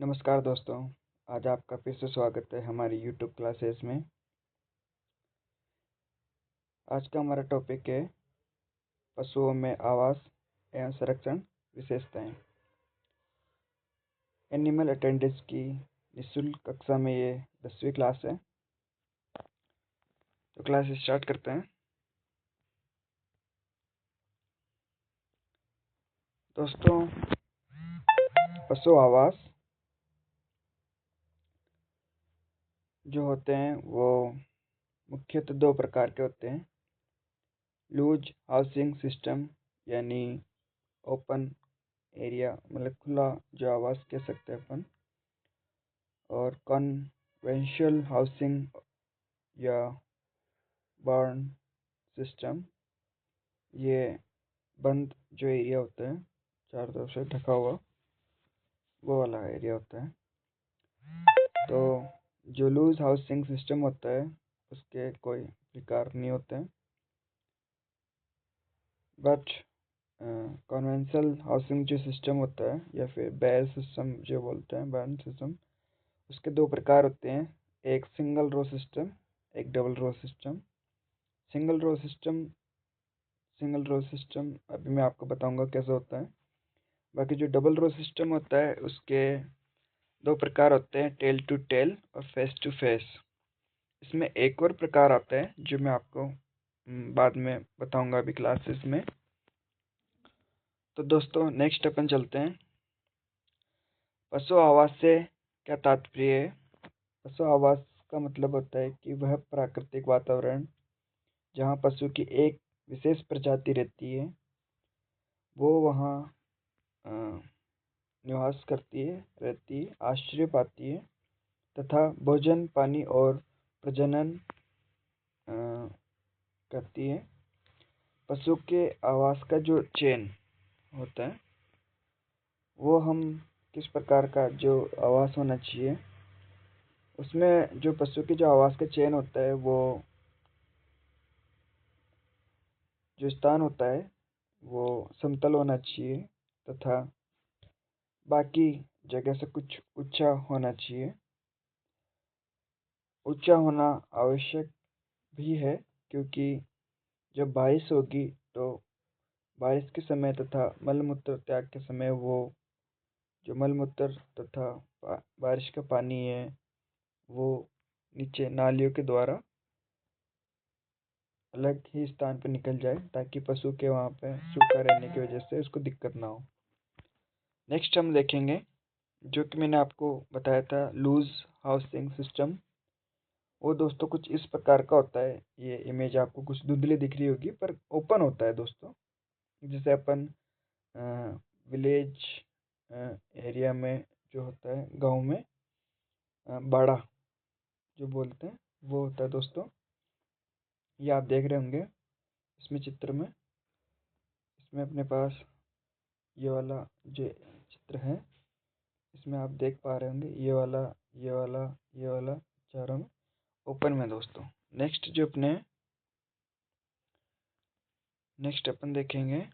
नमस्कार दोस्तों। आज आपका फिर से स्वागत है हमारी यूट्यूब क्लासेस में। आज का हमारा टॉपिक है पशुओं में आवास एवं संरक्षण विशेषताएं। एनिमल अटेंडेंस की निःशुल्क कक्षा में ये 10वीं क्लास है। तो क्लास स्टार्ट करते हैं। दोस्तों, पशु आवास जो होते हैं वो मुख्यतः दो प्रकार के होते हैं। लूज हाउसिंग सिस्टम यानी ओपन एरिया मतलब खुला जो आवास कह सकते हैं अपन, और कन्वेंशनल हाउसिंग या बर्न सिस्टम, ये बंद जो एरिया होता है चारों तरफ से ढका हुआ, वो वाला एरिया होता है। तो जो लूज हाउसिंग सिस्टम होता है उसके कोई प्रकार नहीं होते हैं, बट कन्वेंशनल हाउसिंग जो सिस्टम होता है या फिर बैर सिस्टम जो बोलते हैं, बर्न सिस्टम, उसके दो प्रकार होते हैं। एक सिंगल रो सिस्टम, एक double row system. Single row system अभी मैं आपको बताऊंगा कैसे होता है। बाकी जो डबल रो सिस्टम होता है उसके दो प्रकार होते हैं, टेल टू टेल और फेस टू फेस। इसमें एक और प्रकार आता है जो मैं आपको बाद में बताऊंगा अभी क्लासेस में। तो दोस्तों, नेक्स्ट अपन चलते हैं। पशु आवास से क्या तात्पर्य है? पशु आवास का मतलब होता है कि वह प्राकृतिक वातावरण जहाँ पशु की एक विशेष प्रजाति रहती है, वो वहाँ निवास रहती है, आश्रय पाती है तथा भोजन, पानी और प्रजनन करती है। पशु के आवास का जो चेन होता है वो हम किस प्रकार का जो आवास होना चाहिए, उसमें जो पशु की जो आवास का चेन होता है वो जो स्थान होता है वो समतल होना चाहिए तथा बाकी जगह से कुछ ऊंचा होना चाहिए। ऊंचा होना आवश्यक भी है क्योंकि जब बारिश होगी तो बारिश के समय तथा मलमूत्र त्याग के समय वो जो मलमूत्र तथा बारिश का पानी है वो नीचे नालियों के द्वारा अलग ही स्थान पर निकल जाए, ताकि पशु के वहाँ पे सूखा रहने की वजह से उसको दिक्कत ना हो। नेक्स्ट हम देखेंगे जो कि मैंने आपको बताया था, लूज हाउसिंग सिस्टम। वो दोस्तों कुछ इस प्रकार का होता है। ये इमेज आपको कुछ धुंधली दिख रही होगी पर ओपन होता है दोस्तों। जैसे अपन विलेज एरिया में जो होता है, गांव में बाड़ा जो बोलते हैं वो होता है दोस्तों। ये आप देख रहे होंगे इसमें चित्र में। इसमें अपने पास ये वाला जो चित्र है, इसमें आप देख पा रहे होंगे ये वाला, ये वाला, ये वाला, चारों में ओपन में दोस्तों। नेक्स्ट अपन देखेंगे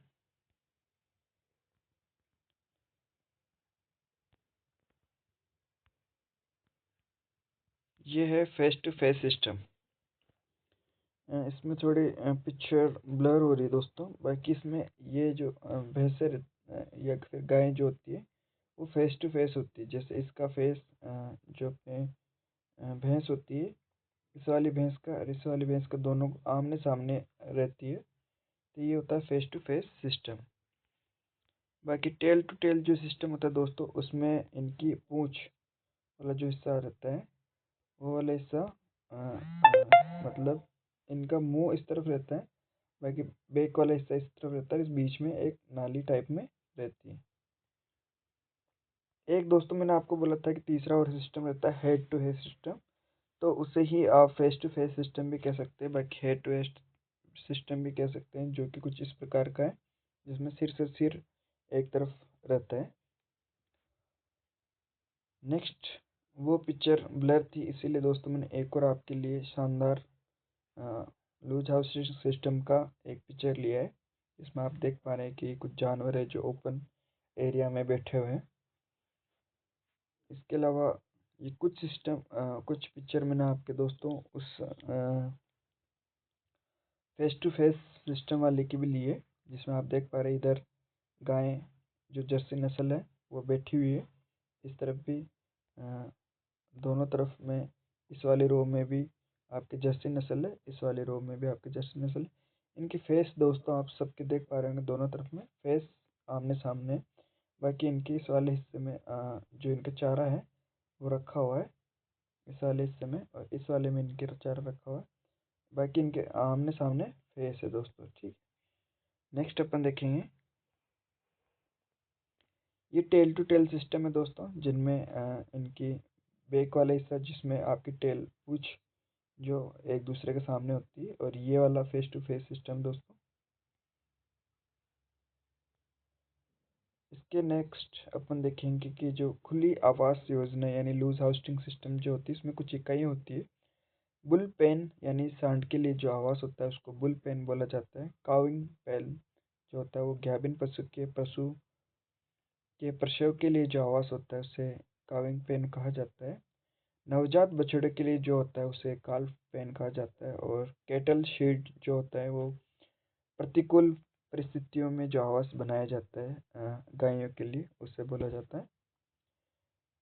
ये है फेस टू फेस सिस्टम। इसमें थोड़ी पिक्चर ब्लर हो रही है दोस्तों। बाकी इसमें ये जो भैंसें या फिर गायें जो होती है वो फेस टू फेस होती है। जैसे इसका फेस जो अपने भैंस होती है, इस वाली भैंस का और इस वाली भैंस का दोनों आमने सामने रहती है, तो ये होता है फेस टू फेस सिस्टम। बाकी टेल टू टेल जो सिस्टम होता है दोस्तों, उसमें इनकी पूंछ वाला जो हिस्सा रहता है वो वाला हिस्सा मतलब इनका मुंह इस तरफ रहता है, बाकी बैक वाला हिस्सा इस तरफ रहता है, इस बीच में एक नाली टाइप में रहती है। एक दोस्तों मैंने आपको बोला था कि तीसरा और सिस्टम रहता है हेड टू हेड सिस्टम। तो उसे ही आप फेस टू फेस सिस्टम भी कह सकते हैं, बाकी हेड टू हेड सिस्टम भी कह सकते हैं, जो कि कुछ इस प्रकार का है जिसमें सिर से सिर एक तरफ रहता है। नेक्स्ट, वो पिक्चर ब्लर थी इसीलिए दोस्तों मैंने एक और आपके लिए शानदार लूज हाउस सिस्टम का एक पिक्चर लिया है। इसमें आप देख पा रहे हैं कि कुछ जानवर है जो ओपन एरिया में बैठे हुए हैं। इसके अलावा ये कुछ सिस्टम कुछ पिक्चर मैंने आपके दोस्तों उस फेस टू फेस सिस्टम वाले की भी ली है, जिसमें आप देख पा रहे हैं इधर गाय जो जर्सी नस्ल है वो बैठी हुई है। इस तरफ भी दोनों तरफ में इस वाले रो में भी आपके जर्सी नस्ल है, इस वाले रो में भी आपके जर्सी नस्ल है। इनकी फेस दोस्तों आप सबके देख पा रहे होंगे, दोनों तरफ में फेस आमने सामने। बाकी इनके इस वाले हिस्से में जो इनका चारा है वो रखा हुआ है इस वाले हिस्से में, और इस वाले में इनके चारा रखा हुआ है। बाकी इनके आमने सामने फेस है दोस्तों। ठीक, नेक्स्ट अपन देखेंगे ये टेल टू टेल सिस्टम है दोस्तों, जिनमें इनकी बैक वाला हिस्सा जिसमें आपकी टेल पूछ जो एक दूसरे के सामने होती है, और ये वाला फेस टू फेस सिस्टम दोस्तों। इसके नेक्स्ट अपन देखेंगे कि जो खुली आवास योजना यानी लूज हाउसिंग सिस्टम जो होती है, इसमें कुछ इकाइयाँ होती है। बुल पेन यानी सांड के लिए जो आवास होता है उसको बुल पेन बोला जाता है। काविंग पेन जो होता है वो गाभिन पशु के प्रसव के लिए जो आवास होता है उसे काविंग पेन कहा जाता है। नवजात बछड़े के लिए जो होता है उसे काल्फ पेन कहा जाता है। और कैटल शीड जो होता है वो प्रतिकूल परिस्थितियों में जो आवास बनाया जाता है गायों के लिए, उसे बोला जाता है।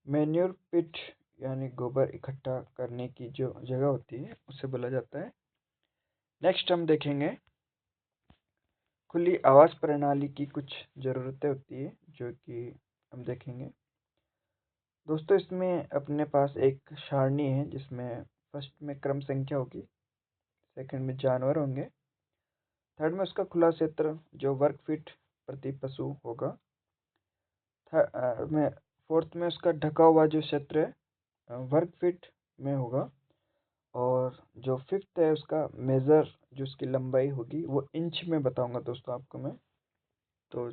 मैन्योर पिट यानी गोबर इकट्ठा करने की जो जगह होती है उसे बोला जाता है। नेक्स्ट हम देखेंगे खुली आवास प्रणाली की कुछ ज़रूरतें होती है जो कि हम देखेंगे दोस्तों। इसमें अपने पास एक सारणी है जिसमें फर्स्ट में क्रम संख्या होगी, सेकंड में जानवर होंगे, थर्ड में उसका खुला क्षेत्र जो वर्ग फीट प्रति पशु होगा, में फोर्थ में उसका ढका हुआ जो क्षेत्र है वर्ग फीट में होगा, और जो फिफ्थ है उसका मेज़र जो उसकी लंबाई होगी वो इंच में बताऊंगा दोस्तों आपको मैं। तो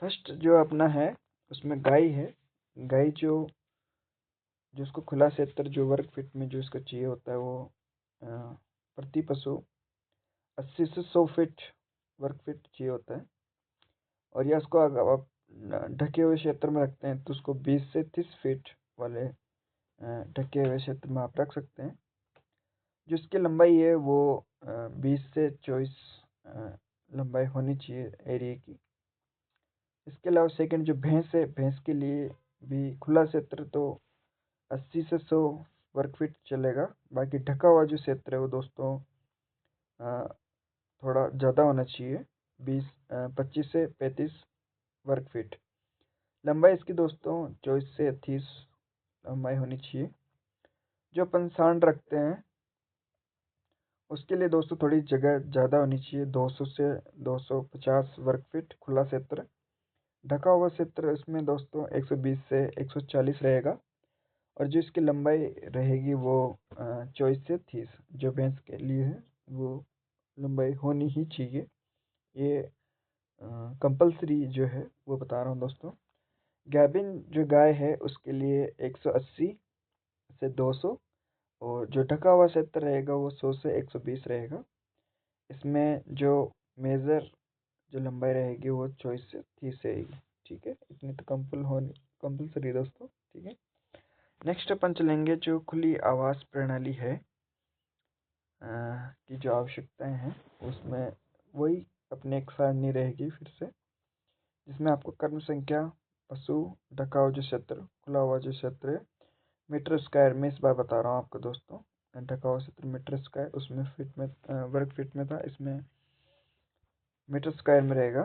फर्स्ट जो अपना है उसमें गाय है। गाय जो उसको खुला क्षेत्र जो वर्ग फीट में जो इसका चाहिए होता है वो प्रति पशु 80 से 100 फीट वर्ग फीट चाहिए होता है। और या उसको अगर आप ढके हुए क्षेत्र में रखते हैं तो उसको 20 से 30 फीट वाले ढके हुए क्षेत्र में आप रख सकते हैं। जिसकी लंबाई है वो 20 से 24 लंबाई होनी चाहिए एरिया की। इसके अलावा सेकंड जो भैंस है, भैंस के लिए भी खुला क्षेत्र तो 80 से 100 वर्ग फीट चलेगा। बाकी ढका हुआ जो क्षेत्र है वो दोस्तों थोड़ा ज़्यादा होना चाहिए, 25 से 35 वर्ग फीट। लंबाई इसकी दोस्तों 24 से 30 लंबाई होनी चाहिए। जो अपन सांड रखते हैं उसके लिए दोस्तों थोड़ी जगह ज़्यादा होनी चाहिए, 200 से 250 वर्ग फीट खुला क्षेत्र। ढका हुआ क्षेत्र इसमें दोस्तों 120 से 140 रहेगा। और जो इसकी लंबाई रहेगी वो 24 से 30 जो भैंस के लिए है वो लंबाई होनी ही चाहिए। ये कंपलसरी जो है वो बता रहा हूँ दोस्तों। गैबिन जो गाय है उसके लिए 180 से 200, और जो ढका हुआ क्षेत्र रहेगा वो 100 से 120 रहेगा। इसमें जो मेज़र जो लंबाई रहेगी वो 24 से 30 रहेगी। ठीक है, इतनी तो कंपलसरी दोस्तों। ठीक है, नेक्स्ट अपन चलेंगे जो खुली आवास प्रणाली है की जो आवश्यकताएं हैं उसमें वही अपने एक सारणी रहेगी फिर से, जिसमें आपको कर्म संख्या, पशु, ढका हुआ जो क्षेत्र, खुला हुआ जो क्षेत्र है, मीटर स्क्वायर में इस बार बता रहा हूँ आपको दोस्तों। ढका हुआ क्षेत्र मीटर स्क्वायर, उसमें फीट में वर्ग फीट में था, इसमें मीटर स्क्वायर में रहेगा।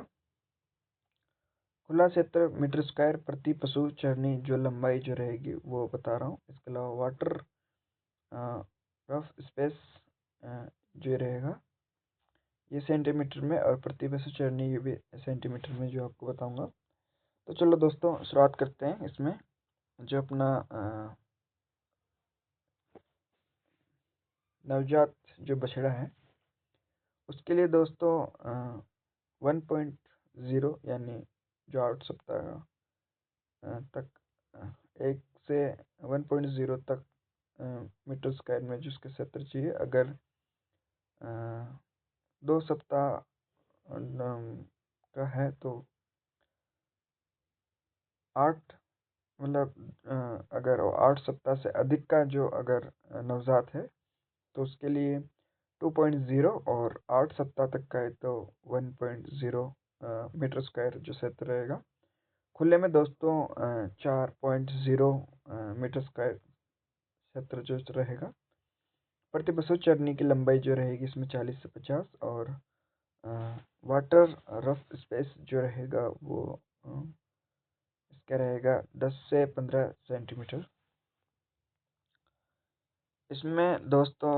खुला क्षेत्र मीटर स्क्वायर प्रति पशु चरनी जो लंबाई जो रहेगी वो बता रहा हूँ। इसके अलावा वाटर रफ स्पेस जो रहेगा ये सेंटीमीटर में, और प्रति पशु चरनी ये भी सेंटीमीटर में जो आपको बताऊंगा। तो चलो दोस्तों शुरुआत करते हैं। इसमें जो अपना नवजात जो बछड़ा है उसके लिए दोस्तों 1.0 यानी जो 8 सप्ताह तक 1 से 1.0 तक मीटर स्क्वायर में जो उसके क्षेत्र चाहिए। अगर 2 सप्ताह का है तो 8 मतलब अगर 8 सप्ताह से अधिक का जो अगर नवजात है तो उसके लिए 2.0, और 8 सप्ताह तक का है तो 1.0 मीटर स्क्वायर जो क्षेत्र रहेगा। खुले में दोस्तों 4.0 मीटर स्क्वायर क्षेत्र जो रहेगा। प्रति पशु चरने की लंबाई जो रहेगी इसमें 40 से 50, और वाटर रफ स्पेस जो रहेगा वो इसका रहेगा 10 से 15 सेंटीमीटर। इसमें दोस्तों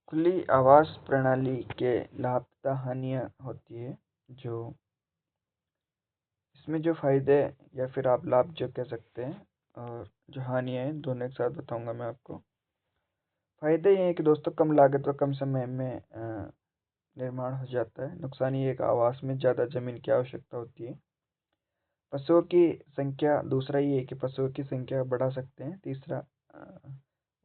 खुली आवास प्रणाली के लाभ तथा हानियाँ होती है। जो इसमें जो फायदे या फिर आप लाभ जो कह सकते हैं, और जो हानियाँ हैं, दोनों एक साथ बताऊंगा मैं आपको। फायदे ये हैं कि दोस्तों कम लागत व कम समय में निर्माण हो जाता है। नुकसान ये है कि आवास में ज़्यादा जमीन की आवश्यकता होती है। पशुओं की संख्या, दूसरा ये है कि पशुओं की संख्या बढ़ा सकते हैं।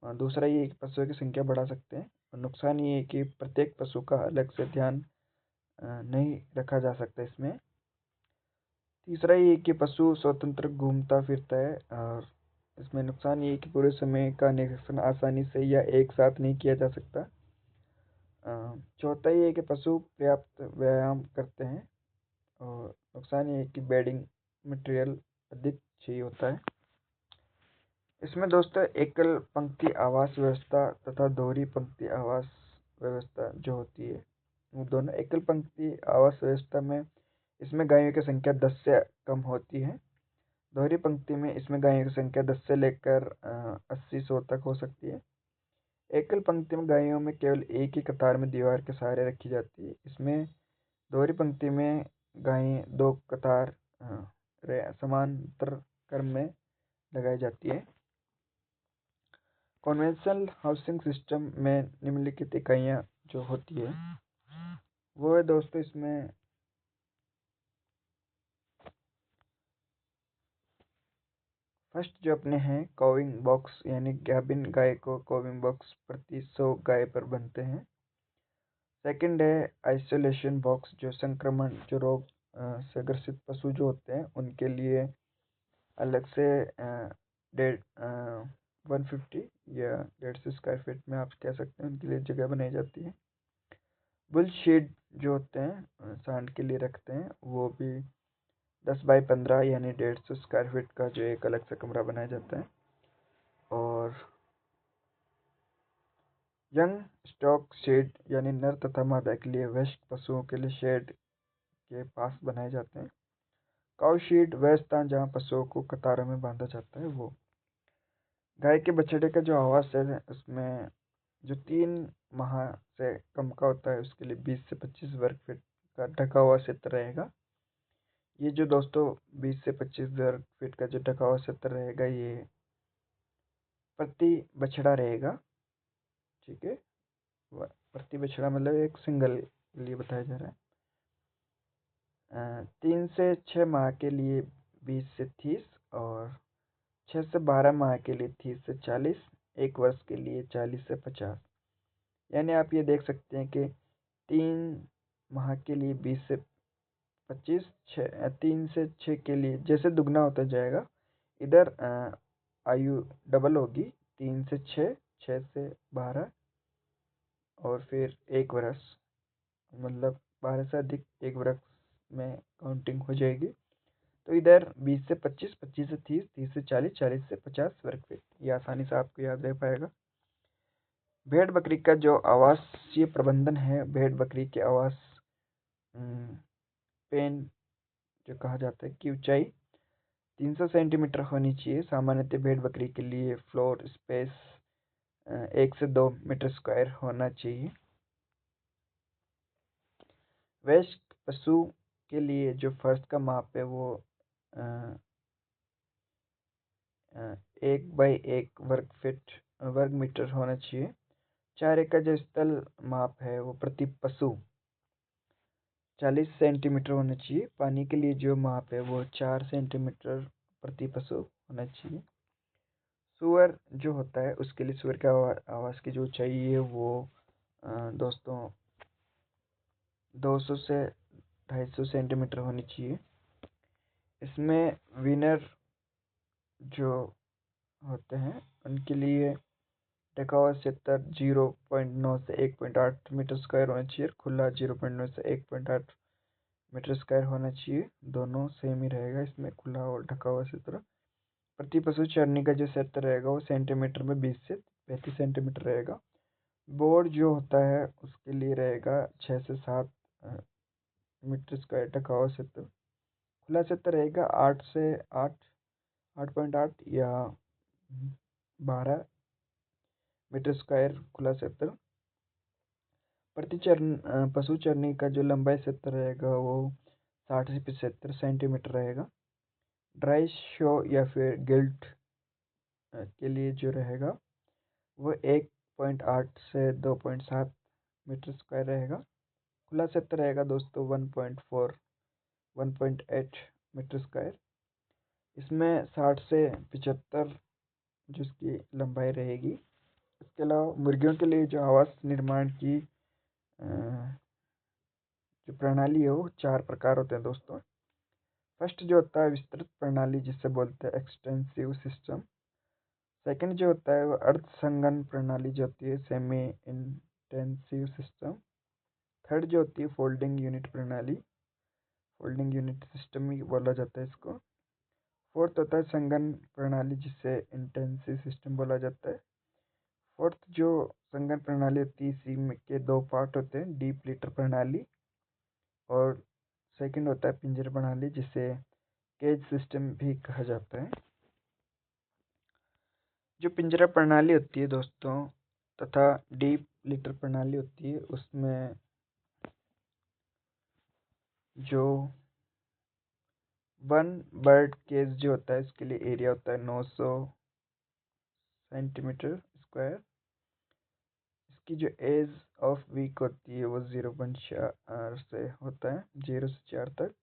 दूसरा ये है कि पशुओं की संख्या बढ़ा सकते हैं। और नुकसान ये है कि प्रत्येक पशु का अलग से ध्यान नहीं रखा जा सकता इसमें। तीसरा ये है कि पशु स्वतंत्र घूमता फिरता है। और इसमें नुकसान ये है कि पूरे समय का निरीक्षण आसानी से या एक साथ नहीं किया जा सकता। चौथा ये है कि पशु पर्याप्त व्यायाम करते हैं। और नुकसान ये है कि बेडिंग मटेरियल अधिक चाहिए होता है। इसमें दोस्तों एकल पंक्ति आवास व्यवस्था तथा दोहरी पंक्ति आवास व्यवस्था जो होती है, वो दोनों। एकल पंक्ति आवास व्यवस्था में इसमें गायों की संख्या 10 से कम होती है। दोहरी पंक्ति में इसमें गायों की संख्या 10 से लेकर 80-100 तक हो सकती है। एकल पंक्ति में गायों में केवल एक ही कतार में दीवार के सहारे रखी जाती है। इसमें दोहरी पंक्ति में गायें दो कतार समांतर क्रम में लगाई जाती है। कन्वेंशनल हाउसिंग सिस्टम में निम्नलिखित इकाइयाँ जो होती है वो है दोस्तों, इसमें फर्स्ट जो अपने हैं कोविंग बॉक्स, यानी गाभिन गाय को कोविंग बॉक्स प्रति 100 गाय पर बनते हैं। सेकंड है आइसोलेशन बॉक्स, जो संक्रमण, जो रोग से ग्रसित पशु जो होते हैं उनके लिए अलग से 150 या 150 स्क्वायर फीट में आप कह सकते हैं उनके लिए जगह बनाई जाती है। बुल शेड जो होते हैं सांड के लिए रखते हैं, वो भी 10 बाई 15 यानी 150 स्क्वायर फीट का जो एक अलग से कमरा बनाया जाता है। और यंग स्टॉक शेड यानी नर तथा मादा के लिए, वयस्क पशुओं के लिए शेड के पास बनाए जाते हैं। काउ शेड वह स्थान जहाँ पशुओं को कतारों में बांधा जाता है वो। गाय के बछड़े का जो आवास है उसमें जो 3 माह से कम का होता है उसके लिए 20 से 25 वर्ग फीट का ढका हुआ क्षेत्र रहेगा। ये जो दोस्तों 20 से 25 वर्ग फीट का जो ढका हुआ क्षेत्र रहेगा ये प्रति बछड़ा रहेगा। ठीक है, प्रति बछड़ा मतलब एक सिंगल के लिए बताया जा रहा है। 3 से 6 माह के लिए 20 से 30, और 6 से 12 माह के लिए 30 से 40, 1 वर्ष के लिए 40 से 50। यानी आप ये देख सकते हैं कि 3 माह के लिए 20 से 25, 3 से 6 के लिए जैसे दुगना होता जाएगा, इधर आयु डबल होगी, 3 से 6, 6 से 12, और फिर 1 वर्ष, मतलब 12 से अधिक 1 वर्ष में काउंटिंग हो जाएगी। तो इधर 20 से 25, 25 से 30, 30 से 40, 40 से 50 वर्ग फीट, ये आसानी से आपको याद रह पाएगा। भेड़ बकरी का जो आवासीय प्रबंधन है, भेड़ बकरी के आवास पेन जो कहा जाता है की ऊंचाई 300 सेंटीमीटर होनी चाहिए। सामान्यतः भेड़ बकरी के लिए फ्लोर स्पेस 1 से 2 मीटर स्क्वायर होना चाहिए। वयस्क पशु के लिए जो फर्श का माप है वो 1 बाई 1 वर्ग मीटर होना चाहिए। चारे का जो स्थल माप है वो प्रति पशु 40 सेंटीमीटर होना चाहिए। पानी के लिए जो माप है वो 4 सेंटीमीटर प्रति पशु होना चाहिए। सूअर जो होता है उसके लिए सूअर के आवास की जो ऊंचाई है वो दोस्तों 200 से 250 सेंटीमीटर होनी चाहिए। इसमें विनर जो होते हैं उनके लिए टिकाऊ क्षेत्र 0.9 से 1.8 मीटर स्क्वायर होना चाहिए, खुला 0.9 से 1.8 मीटर स्क्वायर होना चाहिए। दोनों सेम ही रहेगा इसमें, खुला और ढका हुआ क्षेत्र। प्रति पशु चरने का जो क्षेत्र रहेगा वो सेंटीमीटर में 20 से 35 सेंटीमीटर रहेगा। बोर्ड जो होता है उसके लिए रहेगा 6 से 7 मीटर स्क्वायर ढका हुआ क्षेत्र। खुला क्षेत्र रहेगा 8 से 8.8 या 12 मीटर स्क्वायर खुला क्षेत्र। प्रति पशु चरने का जो लंबाई क्षेत्र रहेगा वो 60 से 75 सेंटीमीटर रहेगा। ड्राई शो या फिर गिल्ट के लिए जो रहेगा वो 1.8 से 2.7 मीटर स्क्वायर रहेगा। खुला क्षेत्र रहेगा दोस्तों 1.8 मीटर स्क्वायर। इसमें 60 से 75 जिसकी लंबाई रहेगी। इसके अलावा मुर्गियों के लिए जो आवास निर्माण की जो प्रणाली है वो 4 प्रकार होते हैं दोस्तों। फर्स्ट जो होता है विस्तृत प्रणाली जिसे बोलते हैं एक्सटेंसिव सिस्टम। सेकंड जो होता है वो अर्ध संघन प्रणाली जो होती है सेमी इंटेंसिव सिस्टम। थर्ड जो होती है फोल्डिंग यूनिट प्रणाली, फोल्डिंग यूनिट सिस्टम ही बोला जाता है इसको। फोर्थ होता है संघन प्रणाली जिसे इंटेंसिव सिस्टम बोला जाता है। फोर्थ जो संघन प्रणाली होती है इसी में के 2 पार्ट होते हैं, डीप लिटर प्रणाली और सेकंड होता है पिंजर प्रणाली जिसे केज सिस्टम भी कहा जाता है। जो पिंजरा प्रणाली होती है दोस्तों तथा डीप लिटर प्रणाली होती है उसमें जो वन बर्ड केज जो होता है इसके लिए एरिया होता है 900 सेंटीमीटर स्क्वायर। इसकी जो एज ऑफ वीक होती है वो 0.4 से होता है, 0 से 4 तक।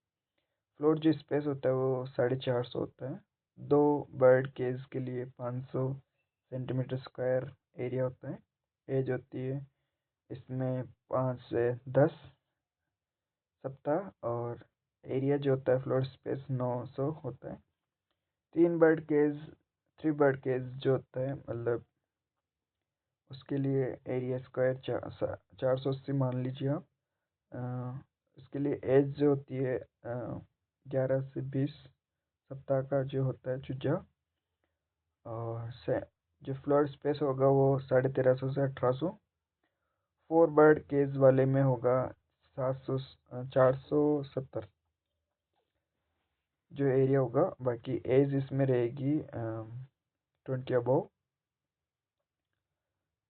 फ्लोर जो स्पेस होता है वो 450 होता है। 2 बर्ड केज के लिए 500 सेंटीमीटर स्क्वायर एरिया होता है। एज होती है इसमें 5 से 10 सप्ताह और एरिया जो होता है फ्लोर स्पेस 900 होता है। 3 बर्ड केज जो होता है मतलब उसके लिए एरिया स्क्वायर 480 मान लीजिए आप। इसके लिए एज जो होती है 11 से 20 सप्ताह का जो होता है चूजा। और जो फ्लोर स्पेस होगा वो 1350 से 1800। 4 बर्ड केज वाले में होगा 470 जो एरिया होगा। बाकी एज इसमें रहेगी 20 अबव,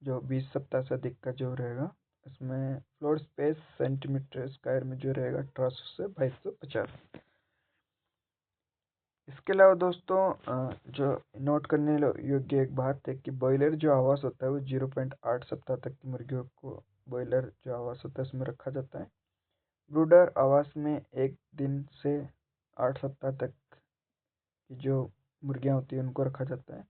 जो 20 सप्ताह से अधिक का जो रहेगा। इसमें फ्लोर स्पेस सेंटीमीटर स्क्वायर में जो रहेगा 1800 से 2250। इसके अलावा दोस्तों जो नोट करने योग्य एक बात है कि बॉयलर जो आवास होता है वो 0.8 सप्ताह तक की मुर्गियों को बॉयलर जो आवास होता है उसमें रखा जाता है। ब्रूडर आवास में 1 दिन से 8 सप्ताह तक की जो मुर्गियाँ होती हैं उनको रखा जाता है।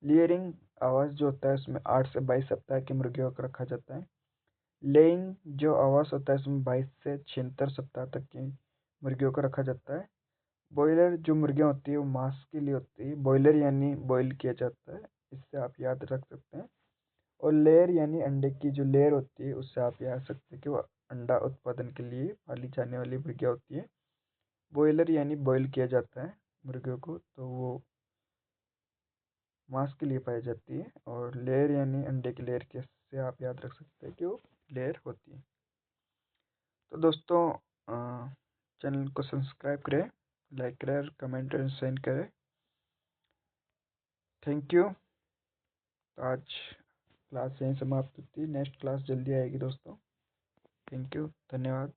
लेयरिंग आवास जो होता है उसमें 8 से 22 सप्ताह की मुर्गियों को रखा जाता है। लेइंग जो आवास होता है उसमें 22 से 76 सप्ताह तक की मुर्गियों को रखा जाता है। बॉयलर जो मुर्गियाँ होती है वो मांस के लिए होती है। बॉयलर यानी बॉयल किया जाता है, इससे आप याद रख सकते हैं। और लेयर यानी अंडे की जो लेयर होती है उससे आप याद सकते हैं कि वो अंडा उत्पादन के लिए पाली जाने वाली मुर्गियाँ होती है। बॉयलर यानी बॉयल किया जाता है मुर्गियों को तो वो मांस के लिए पाई जाती है। और लेयर यानी अंडे की लेयर के से आप याद रख सकते हैं कि वो लेयर होती है। तो दोस्तों चैनल को सब्सक्राइब करें, लाइक करें और कमेंट और सेंड करें। Thank you. तो आज क्लास यहीं समाप्त होती है। नेक्स्ट क्लास जल्दी आएगी दोस्तों। थैंक यू, धन्यवाद।